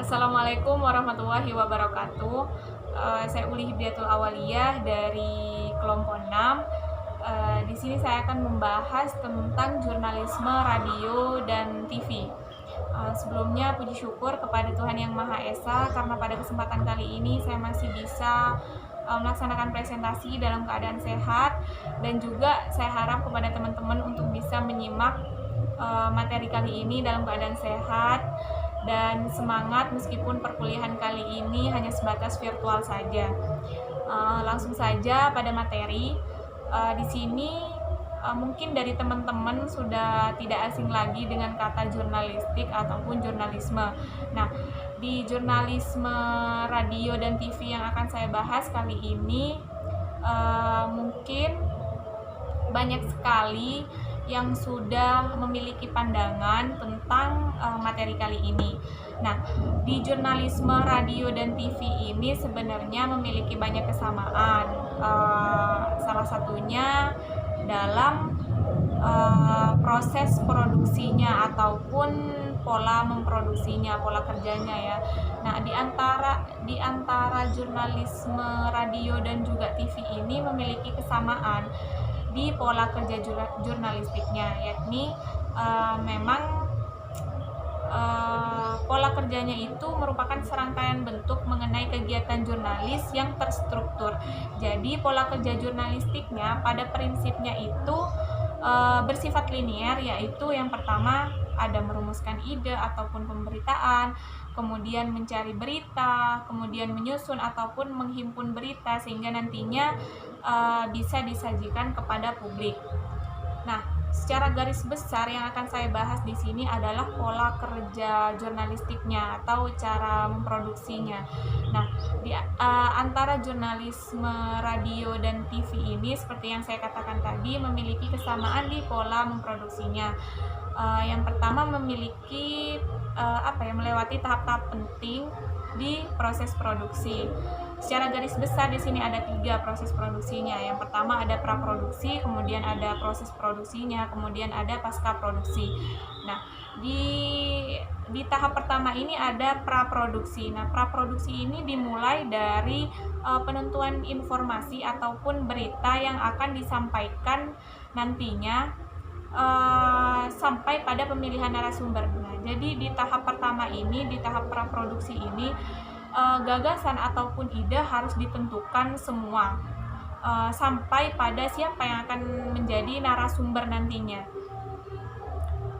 Assalamualaikum warahmatullahi wabarakatuh. Saya Uli Hidayatul Awaliyah dari kelompok 6. Di sini saya akan membahas tentang jurnalisme radio dan TV. Sebelumnya puji syukur kepada Tuhan Yang Maha Esa karena pada kesempatan kali ini saya masih bisa melaksanakan presentasi dalam keadaan sehat, dan juga saya harap kepada teman-teman untuk bisa menyimak materi kali ini dalam keadaan sehat dan semangat meskipun perkuliahan kali ini hanya sebatas virtual saja. Langsung saja pada materi. Di sini mungkin dari teman-teman sudah tidak asing lagi dengan kata jurnalistik ataupun jurnalisme. Nah, di jurnalisme radio dan TV yang akan saya bahas kali ini mungkin banyak sekali yang sudah memiliki pandangan tentang materi kali ini. Nah, di jurnalisme radio dan TV ini sebenarnya memiliki banyak kesamaan. Salah satunya dalam proses produksinya ataupun pola memproduksinya, pola kerjanya ya. Nah, di antara jurnalisme radio dan juga TV ini memiliki kesamaan di pola kerja jurnalistiknya, yakni memang pola kerjanya itu merupakan serangkaian bentuk mengenai kegiatan jurnalis yang terstruktur. Jadi pola kerja jurnalistiknya pada prinsipnya itu bersifat linear, yaitu yang pertama ada merumuskan ide ataupun pemberitaan, kemudian mencari berita, kemudian menyusun ataupun menghimpun berita sehingga nantinya bisa disajikan kepada publik. Nah, secara garis besar yang akan saya bahas di sini adalah pola kerja jurnalistiknya atau cara memproduksinya. Nah, di antara jurnalisme radio dan TV ini seperti yang saya katakan tadi memiliki kesamaan di pola memproduksinya. Yang pertama memiliki melewati tahap-tahap penting di proses produksi. Secara garis besar di sini ada 3 proses produksinya. Yang pertama ada praproduksi, kemudian ada proses produksinya, kemudian ada pasca produksi. Nah, di tahap pertama ini ada praproduksi. Nah, praproduksi ini dimulai dari penentuan informasi ataupun berita yang akan disampaikan nantinya sampai pada pemilihan narasumber. Nah, jadi di tahap pertama ini, di tahap praproduksi ini, gagasan ataupun ide harus ditentukan semua sampai pada siapa yang akan menjadi narasumber nantinya.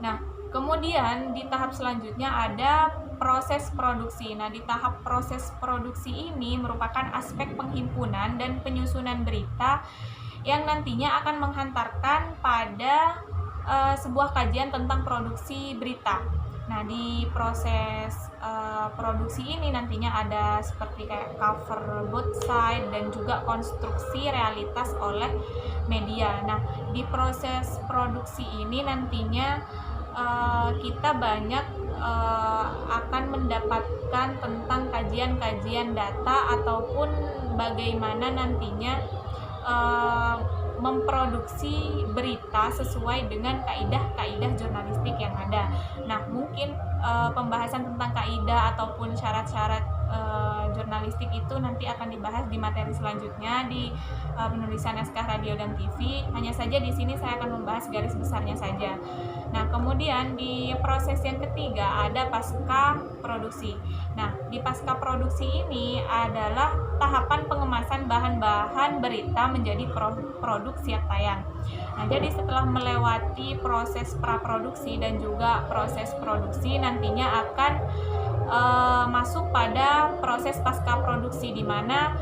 Nah, kemudian di tahap selanjutnya ada proses produksi. Nah, di tahap proses produksi ini merupakan aspek penghimpunan dan penyusunan berita yang nantinya akan menghantarkan pada sebuah kajian tentang produksi berita. Nah, di proses produksi ini nantinya ada seperti kayak cover both side dan juga konstruksi realitas oleh media. Nah, di proses produksi ini nantinya kita banyak akan mendapatkan tentang kajian-kajian data ataupun bagaimana nantinya memproduksi berita sesuai dengan kaidah-kaidah jurnalistik yang ada. Nah, mungkin pembahasan tentang kaidah ataupun syarat-syarat jurnalistik itu nanti akan dibahas di materi selanjutnya di penulisan naskah radio dan TV. Hanya saja di sini saya akan membahas garis besarnya saja. Nah, kemudian di proses yang ketiga ada pasca produksi. Nah, di pasca produksi ini adalah tahapan pengemasan bahan-bahan berita menjadi produk siap tayang. Nah, jadi setelah melewati proses praproduksi dan juga proses produksi, nantinya akan masuk pada proses pasca produksi, di mana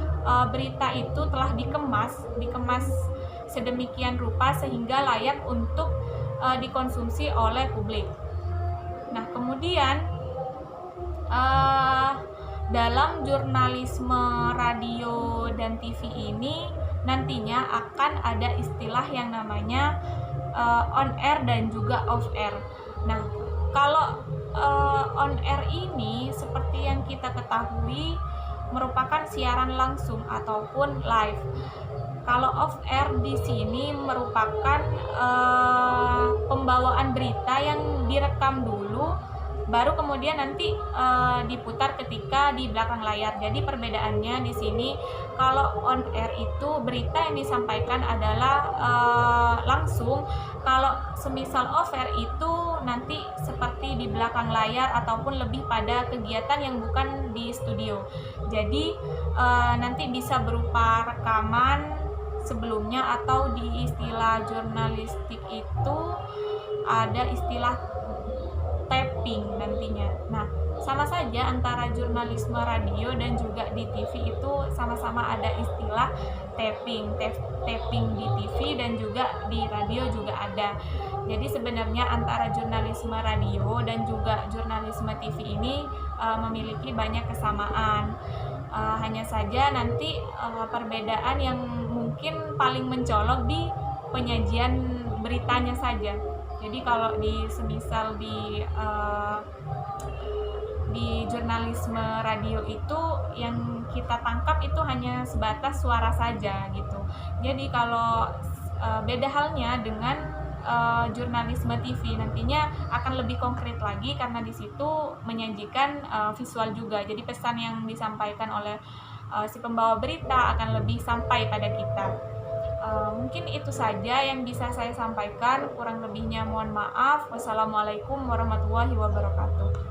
berita itu telah dikemas sedemikian rupa sehingga layak untuk dikonsumsi oleh publik. Nah, kemudian dalam jurnalisme radio dan TV ini nantinya akan ada istilah yang namanya on air dan juga off air. Nah, kalau on air ini seperti yang kita ketahui merupakan siaran langsung ataupun live. Kalau off air di sini merupakan pembawaan berita yang direkam dulu baru kemudian nanti diputar ketika di belakang layar. Jadi perbedaannya di sini, kalau on air itu berita yang disampaikan adalah langsung, kalau semisal off air itu nanti seperti di belakang layar ataupun lebih pada kegiatan yang bukan di studio. Jadi nanti bisa berupa rekaman sebelumnya, atau di istilah jurnalistik itu ada istilah tapping nantinya. Nah, sama saja antara jurnalisme radio dan juga di TV itu sama-sama ada istilah tapping. Tapping di TV dan juga di radio juga ada. Jadi sebenarnya antara jurnalisme radio dan juga jurnalisme TV ini memiliki banyak kesamaan. Hanya saja nanti perbedaan yang mungkin paling mencolok di penyajian beritanya saja. Jadi kalau semisal di jurnalisme radio itu yang kita tangkap itu hanya sebatas suara saja gitu. Jadi kalau beda halnya dengan jurnalisme TV, nantinya akan lebih konkret lagi karena di situ menyajikan visual juga. Jadi pesan yang disampaikan oleh si pembawa berita akan lebih sampai pada kita. Mungkin itu saja yang bisa saya sampaikan, kurang lebihnya mohon maaf. Wassalamualaikum warahmatullahi wabarakatuh.